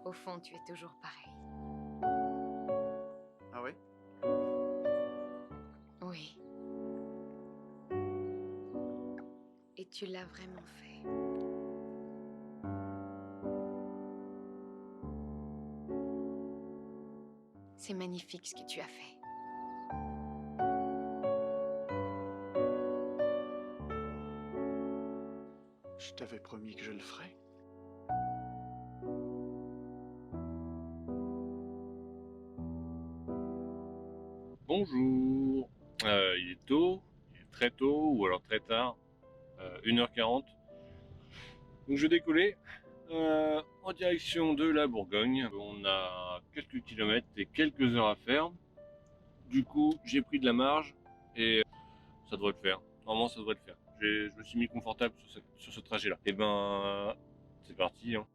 Au fond, tu es toujours pareil. Ah ouais? Oui. Et tu l'as vraiment fait. C'est magnifique ce que tu as fait. Je t'avais promis que je le ferais. Bonjour, il est tôt, il est très tôt ou alors très tard, 1h40. Donc je vais décoller en direction de la Bourgogne. On a quelques kilomètres et quelques heures à faire. Du coup, j'ai pris de la marge et ça devrait le faire. Normalement, ça devrait le faire. Je me suis mis confortable sur ce trajet-là. Et ben, c'est parti, hein.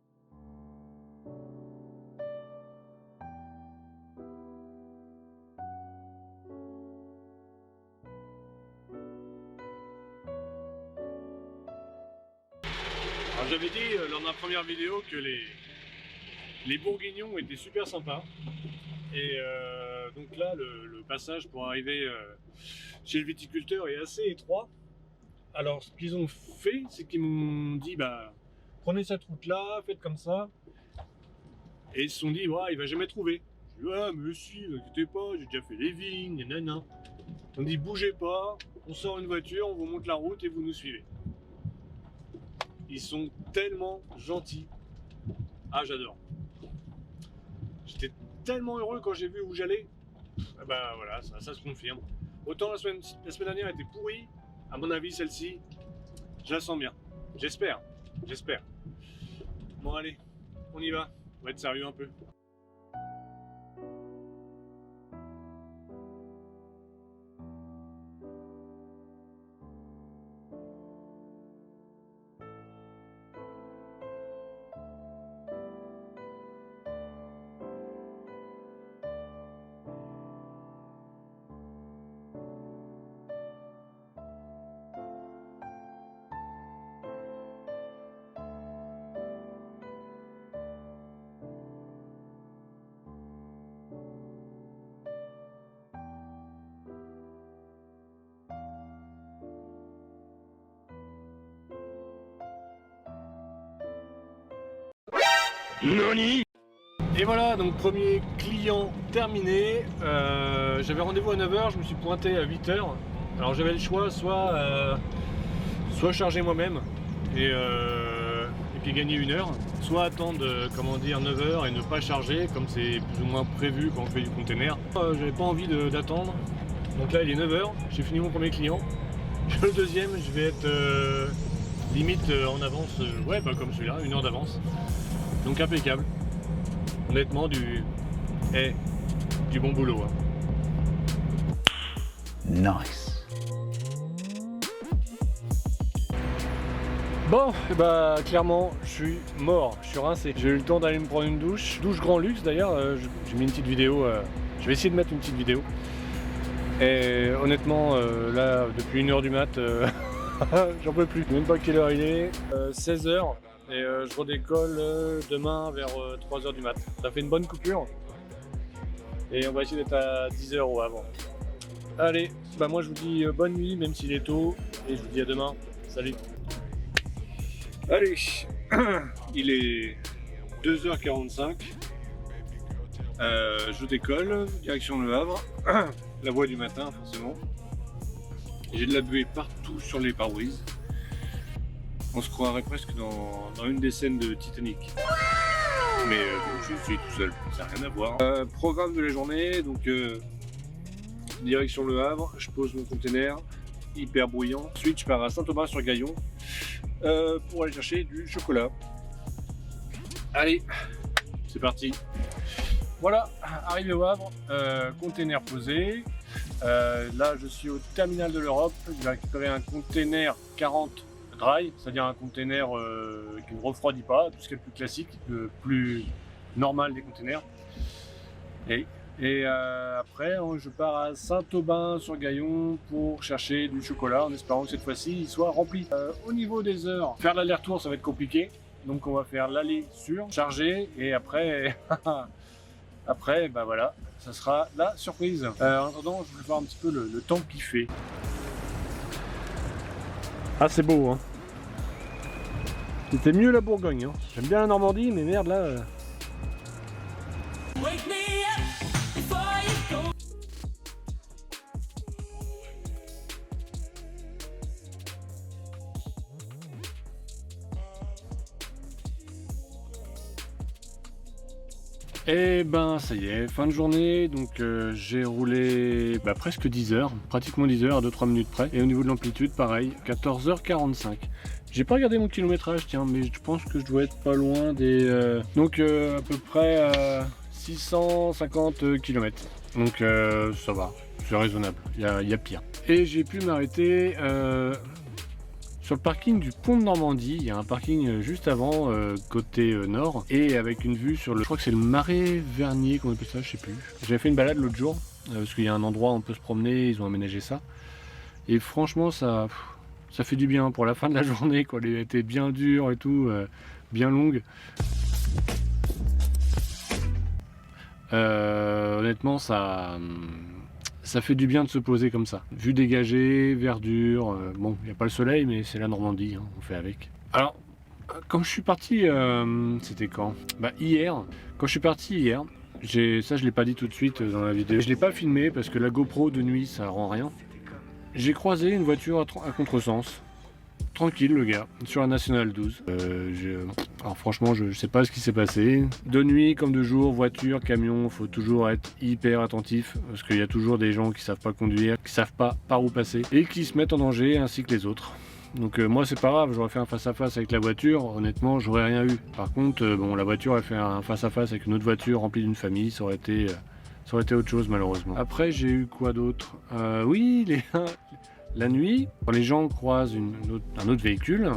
Alors j'avais dit lors de ma première vidéo que les Bourguignons étaient super sympas. Et donc là, le passage pour arriver chez le viticulteur est assez étroit. Alors ce qu'ils ont fait, c'est qu'ils m'ont dit, bah, prenez cette route-là, faites comme ça. Et ils se sont dit, ouais, il va jamais trouver. Je dis, ouais, mais si, ne inquiétez pas, j'ai déjà fait les vignes, nanana. On dit, bougez pas, on sort une voiture, on vous montre la route et vous nous suivez. Ils sont tellement gentils. Ah, j'adore. J'étais tellement heureux quand j'ai vu où j'allais. Bah voilà, ça se confirme. Autant la semaine dernière était pourrie, à mon avis celle-ci, je la sens bien. J'espère. Bon allez, on y va. On va être sérieux un peu. Nani? Et voilà, donc premier client terminé. J'avais rendez-vous à 9h, je me suis pointé à 8h. Alors j'avais le choix, soit charger moi-même et puis gagner 1 heure, soit attendre, comment dire, 9h et ne pas charger, comme c'est plus ou moins prévu quand on fait du container. J'avais pas envie d'attendre. Donc là il est 9h, j'ai fini mon premier client. Le deuxième, je vais être limite en avance, ouais, bah comme celui-là, 1 heure d'avance. Donc impeccable. Honnêtement, du bon boulot. Hein. Nice. Bon, bah clairement, je suis mort, je suis rincé. J'ai eu le temps d'aller me prendre une douche. Douche grand luxe d'ailleurs, j'ai mis une petite vidéo. Je vais essayer de mettre une petite vidéo. Et honnêtement, là, depuis 1h du mat, j'en peux plus. Même pas quelle heure il est. 16h. Et je redécolle demain vers 3h du mat. Ça fait une bonne coupure. Et on va essayer d'être à 10h ou avant. Allez, bah moi je vous dis bonne nuit, même s'il est tôt. Et je vous dis à demain. Salut. Allez, il est 2h45. Je décolle, direction Le Havre. La voie du matin, forcément. J'ai de la buée partout sur les pare-brises. On se croirait presque dans une des scènes de Titanic. Mais je suis tout seul, ça n'a rien à voir. Programme de la journée, donc direction Le Havre, je pose mon container, hyper bruyant. Ensuite je pars à Saint-Aubin-sur-Gaillon pour aller chercher du chocolat. Allez, c'est parti. Voilà, arrivé au Havre, container posé. Là je suis au terminal de l'Europe, je vais récupérer un container 40 dry, c'est-à-dire un container qui ne refroidit pas, tout ce qui est le plus classique, le plus normal des containers. Et après, je pars à Saint-Aubin-sur-Gaillon pour chercher du chocolat, en espérant que cette fois-ci il soit rempli. Au niveau des heures, faire l'aller-retour ça va être compliqué, Donc on va faire l'aller sur, charger, et après, après, bah voilà, ça sera la surprise. En attendant, je voulais voir un petit peu le temps qu'il fait. Ah, c'est beau, hein. C'était mieux la Bourgogne, hein. J'aime bien la Normandie, mais merde là. Et ben ça y est, fin de journée, donc j'ai roulé presque 10 heures, pratiquement 10 heures à 2-3 minutes près. Et au niveau de l'amplitude, pareil, 14h45. J'ai pas regardé mon kilométrage, tiens, mais je pense que je dois être pas loin des... Donc à peu près 650 km. Donc ça va, c'est raisonnable, il y a pire. Et j'ai pu m'arrêter... sur le parking du pont de Normandie. Il y a un parking juste avant, côté nord, et avec une vue sur le... Je crois que c'est le Marais Vernier qu'on appelle ça, je sais plus. J'avais fait une balade l'autre jour, parce qu'il y a un endroit où on peut se promener, ils ont aménagé ça. Et franchement, ça fait du bien pour la fin de la journée, quoi. Elle était bien dure et tout, bien longue. Honnêtement, ça fait du bien de se poser comme ça. Vue dégagée, verdure, bon, il n'y a pas le soleil, mais c'est la Normandie, hein, on fait avec. Alors, quand je suis parti, c'était quand? Hier. Quand je suis parti hier, ça je l'ai pas dit tout de suite dans la vidéo. Je l'ai pas filmé parce que la GoPro de nuit, ça rend rien. J'ai croisé une voiture à contresens. Tranquille le gars, sur la Nationale 12. Alors franchement, je sais pas ce qui s'est passé. De nuit comme de jour, voiture, camion, faut toujours être hyper attentif parce qu'il y a toujours des gens qui savent pas conduire, qui savent pas par où passer et qui se mettent en danger ainsi que les autres. Donc moi c'est pas grave, j'aurais fait un face-à-face avec la voiture, honnêtement j'aurais rien eu. Par contre, bon, la voiture elle fait un face-à-face avec une autre voiture remplie d'une famille, ça aurait été autre chose malheureusement. Après j'ai eu quoi d'autre? Oui, la nuit, quand les gens croisent un autre véhicule,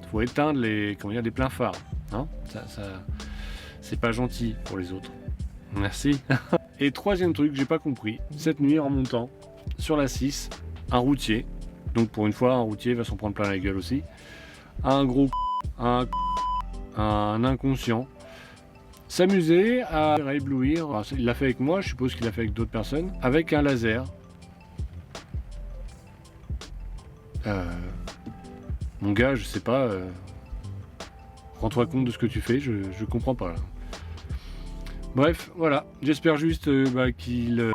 il faut éteindre les pleins phares. Hein, c'est pas gentil pour les autres. Merci. Et troisième truc, j'ai pas compris. Cette nuit, en montant sur la 6, un routier, donc pour une fois, un routier va s'en prendre plein la gueule aussi, un gros un inconscient, s'amuser à éblouir. Alors, il l'a fait avec moi, je suppose qu'il l'a fait avec d'autres personnes, avec un laser. Mon gars, je sais pas, rends-toi compte de ce que tu fais, je comprends pas là. Bref, voilà, j'espère juste qu'il...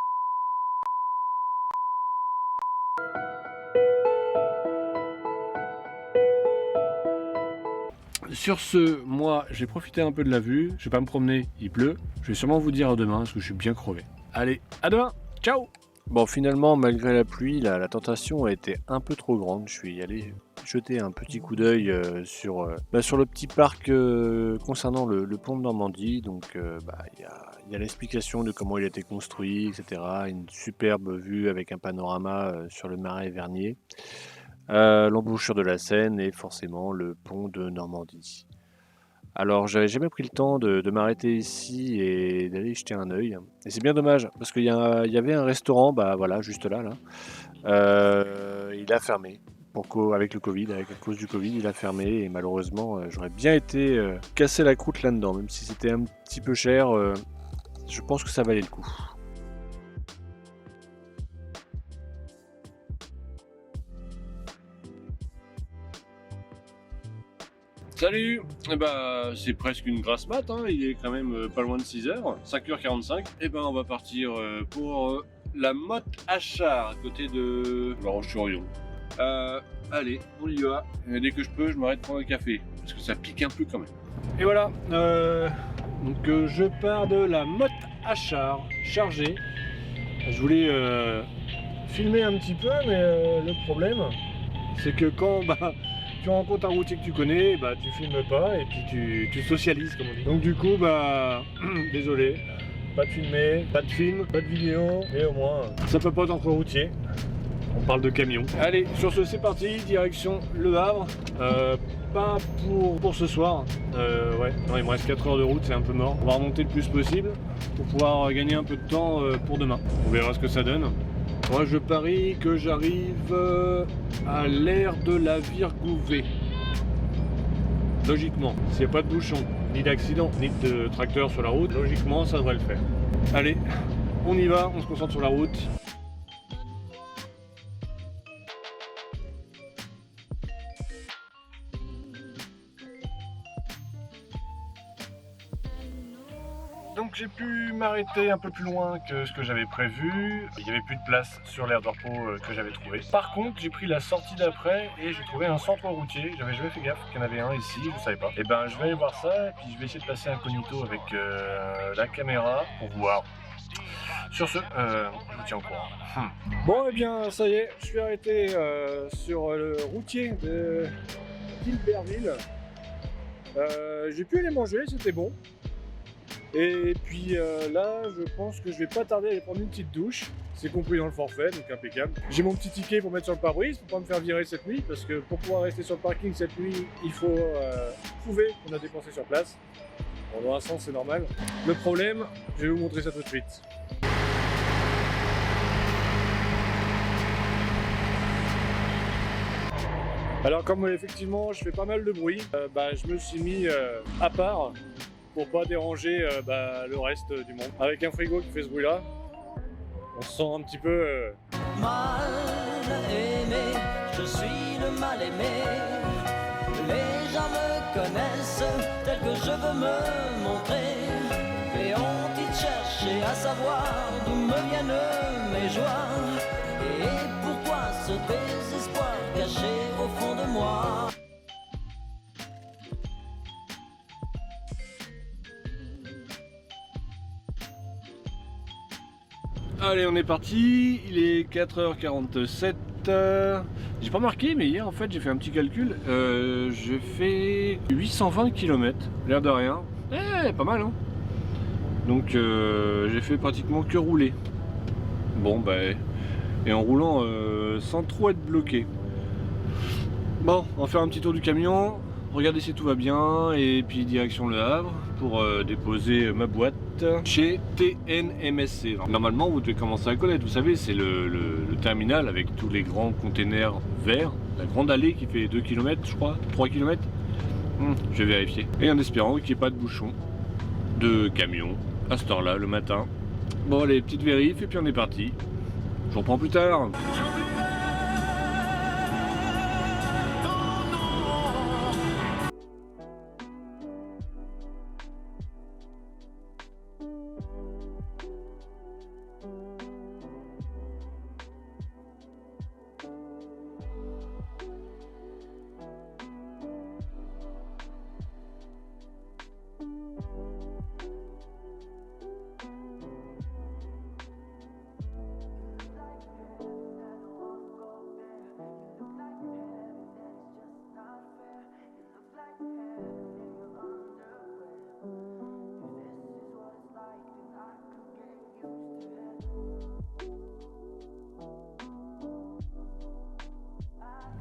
Sur ce, moi, j'ai profité un peu de la vue, je vais pas me promener, il pleut, je vais sûrement vous dire à demain parce que je suis bien crevé. Allez, à demain, ciao! Bon, finalement, malgré la pluie, la tentation a été un peu trop grande. Je suis allé jeter un petit coup d'œil sur le petit parc concernant le pont de Normandie. Donc, il y a l'explication de comment il a été construit, etc. Une superbe vue avec un panorama sur le Marais Vernier, l'embouchure de la Seine et forcément le pont de Normandie. Alors, j'avais jamais pris le temps de m'arrêter ici et d'aller y jeter un œil. Et c'est bien dommage, parce qu'il y avait un restaurant, juste là. Il a fermé. Avec le Covid, à cause du Covid, il a fermé. Et malheureusement, j'aurais bien été casser la croûte là-dedans. Même si c'était un petit peu cher, je pense que ça valait le coup. Salut! C'est presque une grasse mat, hein. Il est quand même pas loin de 6h, 5h45. On va partir pour la Motte Achard, à côté de La Roche-sur-Yon. Allez, on y va. Et dès que je peux, je m'arrête prendre un café, parce que ça pique un peu quand même. Et voilà, donc je pars de la Motte Achard, chargée. Je voulais filmer un petit peu, mais le problème, c'est que quand tu rencontres un routier que tu connais, tu filmes pas et puis tu socialises comme on dit. Donc du coup, désolé, pas de filmer, pas de film, pas de vidéo, mais au moins ça peut pas être entre routiers. On parle de camion. Allez, sur ce, c'est parti, direction Le Havre. Pas pour ce soir. Non, il me reste 4 heures de route, c'est un peu mort. On va remonter le plus possible pour pouvoir gagner un peu de temps pour demain. On verra ce que ça donne. Moi, je parie que j'arrive à l'aire de la Virgouvée. Logiquement, s'il n'y a pas de bouchon, ni d'accident, ni de tracteur sur la route, logiquement ça devrait le faire. Allez, on y va, on se concentre sur la route. Donc j'ai pu m'arrêter un peu plus loin que ce que j'avais prévu. Il n'y avait plus de place sur l'aire de repos que j'avais trouvé. Par contre, j'ai pris la sortie d'après et j'ai trouvé un centre routier. J'avais jamais fait gaffe qu'il y en avait un ici, je ne savais pas. Et ben je vais aller voir ça et puis je vais essayer de passer incognito avec la caméra pour voir. Sur ce, je vous tiens au courant. Bon et bien ça y est, je suis arrêté sur le routier de Gilbertville. J'ai pu aller manger, c'était bon. Et puis là, je pense que je vais pas tarder à aller prendre une petite douche. C'est compris dans le forfait, donc impeccable. J'ai mon petit ticket pour mettre sur le pare-brise, pour pas me faire virer cette nuit, parce que pour pouvoir rester sur le parking cette nuit, il faut prouver qu'on a dépensé sur place. Bon, dans un sens, c'est normal. Le problème, je vais vous montrer ça tout de suite. Alors comme effectivement je fais pas mal de bruit, je me suis mis à part pour pas déranger le reste du monde. Avec un frigo qui fait ce bruit là, on se sent un petit peu... Mal aimé, je suis le mal aimé. Les gens me connaissent tel que je veux me montrer. Mais ont-ils cherché à savoir d'où me viennent mes joies? Et pourquoi ce désespoir caché au fond de moi? Allez, on est parti, il est 4h47. J'ai pas marqué, mais hier en fait j'ai fait un petit calcul. J'ai fait 820 km, l'air de rien. Pas mal hein. Donc j'ai fait pratiquement que rouler. Bon et en roulant sans trop être bloqué. Bon, on va faire un petit tour du camion, regarder si tout va bien et puis direction Le Havre pour déposer ma boîte chez TNMSC. Normalement vous devez commencer à connaître, vous savez c'est le terminal avec tous les grands containers verts, la grande allée qui fait 2 km je crois, 3 km. Je vais vérifier. Et en espérant qu'il n'y ait pas de bouchon de camion à cette heure là le matin. Bon allez, petite vérif et puis on est parti. Je vous reprends plus tard.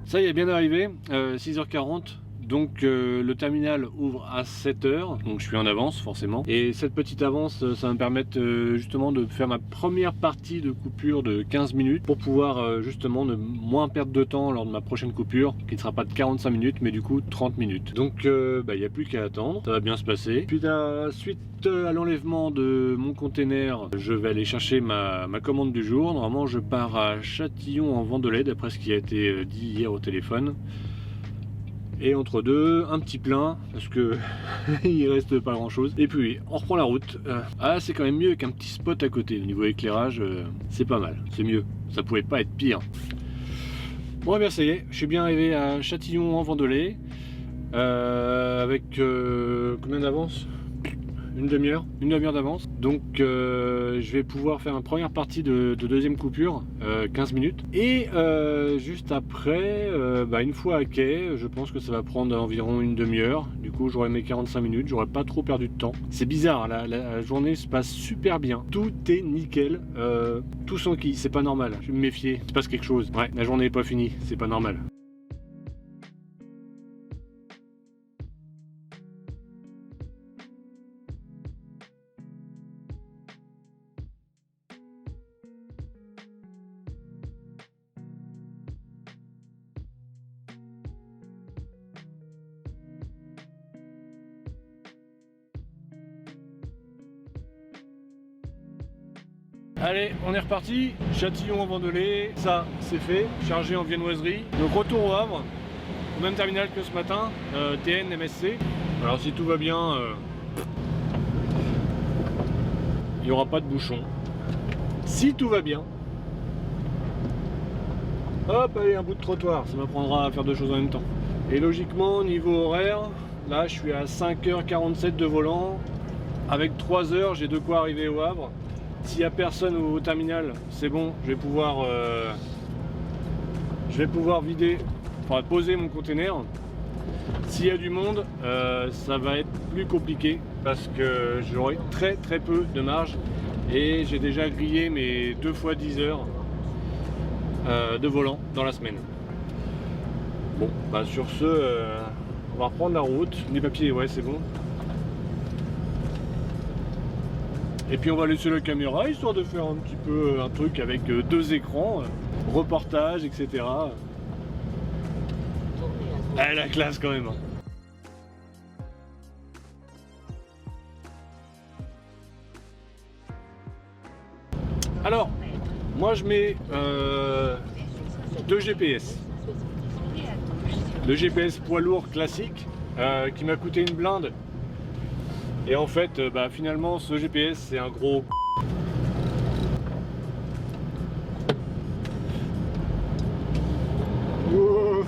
Ça y est, bien arrivé, 6h40. Donc le terminal ouvre à 7h, donc je suis en avance forcément. Et cette petite avance, ça va me permettre justement de faire ma première partie de coupure de 15 minutes pour pouvoir justement ne moins perdre de temps lors de ma prochaine coupure, qui ne sera pas de 45 minutes, mais du coup 30 minutes. Donc il n'y a plus qu'à attendre, ça va bien se passer. Puis suite à l'enlèvement de mon container, je vais aller chercher ma commande du jour. Normalement je pars à Châtillon en Vendée, d'après ce qui a été dit hier au téléphone. Et entre deux, un petit plein, parce que il reste pas grand chose. Et puis on reprend la route. C'est quand même mieux qu'un petit spot à côté. Au niveau éclairage, c'est pas mal, c'est mieux. Ça pouvait pas être pire. Bon et bien ça y est, je suis bien arrivé à Châtillon en Vendée. Avec combien d'avance? Une demi-heure d'avance. Donc je vais pouvoir faire une première partie de deuxième coupure, 15 minutes. Et juste après, une fois à quai, je pense que ça va prendre environ une demi-heure. Du coup j'aurai mes 45 minutes, j'aurai pas trop perdu de temps. C'est bizarre, la journée se passe super bien. Tout est nickel, tout s'enquille, c'est pas normal. Je vais me méfier, il se passe quelque chose. Ouais, la journée est pas finie, c'est pas normal. Allez, on est reparti. Châtillon en Vendelay, ça c'est fait. Chargé en viennoiserie. Donc retour au Havre, au même terminal que ce matin, TN MSC. Alors si tout va bien, il n'y aura pas de bouchon. Si tout va bien. Hop, allez, un bout de trottoir, ça m'apprendra à faire deux choses en même temps. Et logiquement, niveau horaire, là je suis à 5h47 de volant. Avec 3 heures, j'ai de quoi arriver au Havre. S'il n'y a personne au terminal, c'est bon, je vais pouvoir vider, enfin poser mon container. S'il y a du monde, ça va être plus compliqué parce que j'aurai très peu de marge et j'ai déjà grillé mes 2 fois 10 heures de volant dans la semaine. Bon, bah sur ce, on va reprendre la route. Les papiers, ouais, c'est bon. Et puis on va laisser la caméra histoire de faire un petit peu un truc avec 2 écrans, reportage, etc. Ah, la classe quand même. Alors, moi je mets 2 GPS. Le GPS poids lourd classique qui m'a coûté une blinde. Et en fait, finalement, ce GPS, c'est un gros... Wow.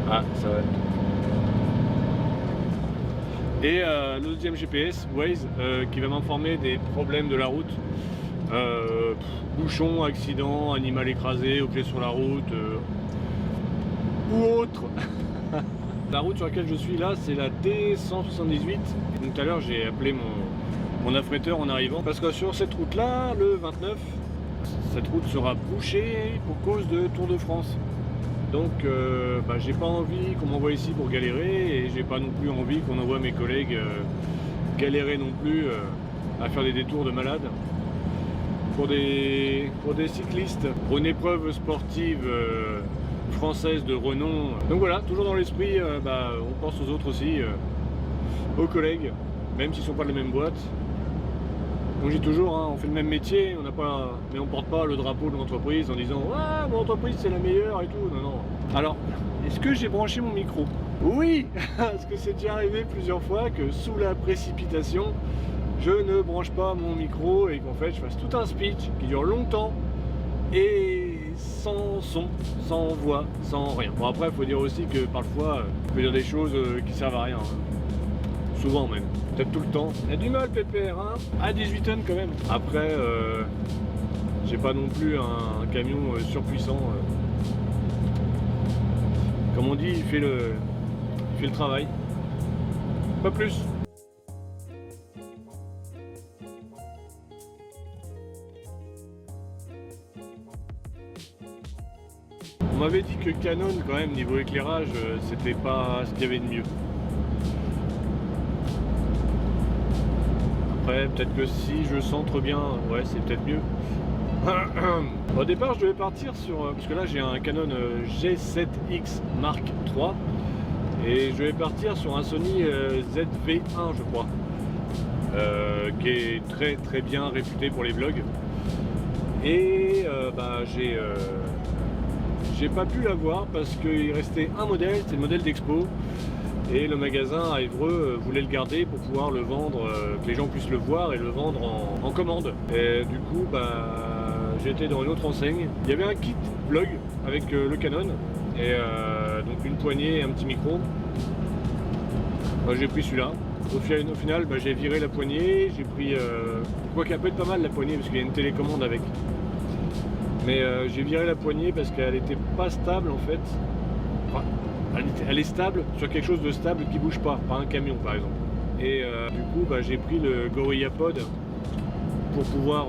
Ah, ça va. Et le deuxième GPS, Waze, qui va m'informer des problèmes de la route. Bouchon, accident, animal écrasé, objet sur la route ou autre. La route sur laquelle je suis là, c'est la D178. Et donc tout à l'heure, j'ai appelé mon affréteur en arrivant parce que sur cette route là, le 29, cette route sera bouchée pour cause de Tour de France. Donc j'ai pas envie qu'on m'envoie ici pour galérer et j'ai pas non plus envie qu'on envoie mes collègues galérer non plus à faire des détours de malade. Pour des cyclistes, pour une épreuve sportive française de renom. Donc voilà, toujours dans l'esprit, on pense aux autres aussi, aux collègues, même s'ils ne sont pas de la même boîte. Donc je dis toujours, hein, on fait le même métier, mais on ne porte pas le drapeau de l'entreprise en disant « Ouais, mon entreprise c'est la meilleure et tout ». Non, non. Alors, est-ce que j'ai branché mon micro? Oui, parce que c'est déjà arrivé plusieurs fois que sous la précipitation, je ne branche pas mon micro et qu'en fait je fasse tout un speech qui dure longtemps et sans son, sans voix, sans rien. Bon après il faut dire aussi que parfois je peux dire des choses qui servent à rien, hein. Souvent même, peut-être tout le temps. Il y a du mal Pépère, hein, à 18 tonnes quand même. Après j'ai pas non plus un camion surpuissant. Comme on dit, il fait le travail, pas plus. On m'avait dit que Canon, quand même, niveau éclairage, c'était pas ce qu'il y avait de mieux. Après, peut-être que si je centre bien, ouais, c'est peut-être mieux. Au départ, je devais partir sur... Parce que là, j'ai un Canon G7X Mark III. Et je vais partir sur un Sony ZV-1, je crois. Qui est très bien réputé pour les vlogs. Et j'ai pas pu l'avoir parce qu'il restait un modèle, c'est le modèle d'Expo. Et le magasin à Évreux voulait le garder pour pouvoir le vendre, que les gens puissent le voir et le vendre en commande. Et du coup, j'étais dans une autre enseigne. Il y avait un kit vlog avec le Canon et donc une poignée et un petit micro. J'ai pris celui-là. Au final, j'ai viré la poignée. J'ai pris, quoi qu'elle peut être pas mal la poignée parce qu'il y a une télécommande avec. Mais j'ai viré la poignée parce qu'elle était pas stable en fait. Enfin, elle est stable sur quelque chose de stable qui bouge pas un camion par exemple. Et du coup j'ai pris le GorillaPod pour pouvoir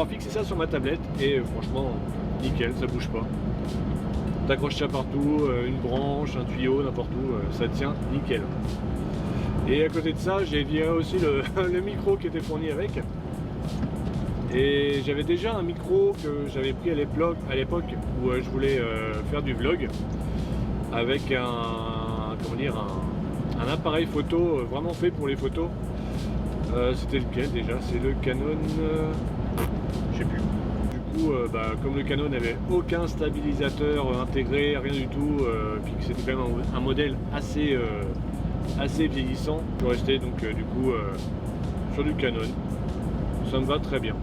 fixer ça sur ma tablette et franchement nickel, ça bouge pas. T'accroches ça partout, une branche, un tuyau, n'importe où, ça tient nickel. Et à côté de ça, j'ai viré aussi le micro qui était fourni avec. Et j'avais déjà un micro que j'avais pris à l'époque où je voulais faire du vlog avec un appareil photo vraiment fait pour les photos. C'était lequel déjà? C'est le Canon, je sais plus. Du coup, comme le Canon n'avait aucun stabilisateur intégré, rien du tout, puis que c'était quand même un modèle assez vieillissant, je suis resté donc du coup sur du Canon. Ça me va très bien.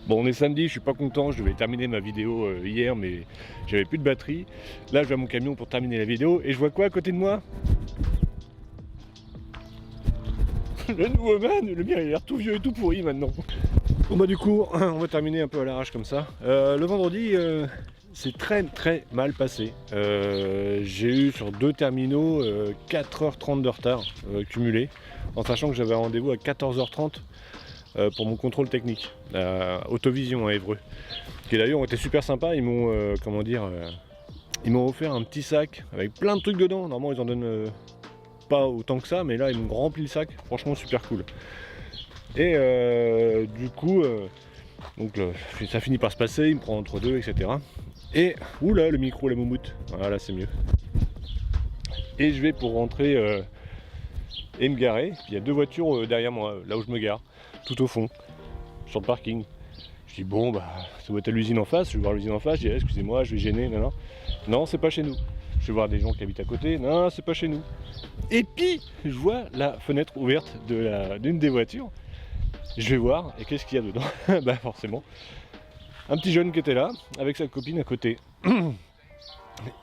Bon, on est samedi, je suis pas content, je devais terminer ma vidéo hier, mais j'avais plus de batterie. Là, je vais à mon camion pour terminer la vidéo, et je vois quoi à côté de moi? Le nouveau man, le mien il a l'air tout vieux et tout pourri maintenant. Bon bah du coup, on va terminer un peu à l'arrache comme ça. Le vendredi, c'est très mal passé. J'ai eu sur 2 terminaux 4h30 de retard cumulé, en sachant que j'avais un rendez-vous à 14h30 pour mon contrôle technique, Autovision à Évreux, qui d'ailleurs ont été super sympas. Ils m'ont ils m'ont offert un petit sac avec plein de trucs dedans. Normalement ils en donnent pas autant que ça, mais là ils m'ont rempli le sac, franchement super cool. Et du coup ça finit par se passer, il me prend entre deux, etc. Et oula, le micro, la moumoute, voilà, c'est mieux. Et je vais pour rentrer et me garer. Puis il y a 2 voitures derrière moi, là où je me gare, tout au fond, sur le parking. Je dis bon bah ça doit être à l'usine en face, je vais voir l'usine en face, je dis excusez-moi, je vais gêner, non c'est pas chez nous. Je vais voir des gens qui habitent à côté, non c'est pas chez nous. Et puis je vois la fenêtre ouverte d'une des voitures, je vais voir, et qu'est-ce qu'il y a dedans? Bah forcément, un petit jeune qui était là, avec sa copine à côté.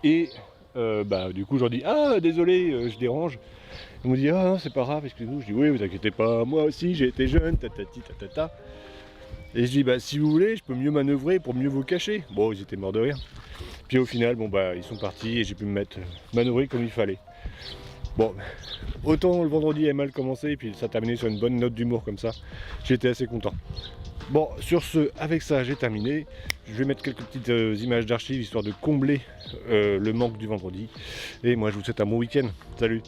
Et du coup je leur dis ah désolé, je dérange. Ils m'ont dit ah non c'est pas grave, excusez-nous. Je dis oui vous inquiétez pas, moi aussi j'ai été jeune, tatati tatata. Et je dis bah si vous voulez je peux mieux manœuvrer pour mieux vous cacher. Bon ils étaient morts de rire. Puis au final bon bah ils sont partis et j'ai pu me mettre manœuvrer comme il fallait. Bon, autant le vendredi est mal commencé et puis ça a terminé sur une bonne note d'humour comme ça. J'étais assez content. Bon, sur ce, avec ça j'ai terminé. Je vais mettre quelques petites images d'archives histoire de combler le manque du vendredi. Et moi je vous souhaite un bon week-end. Salut!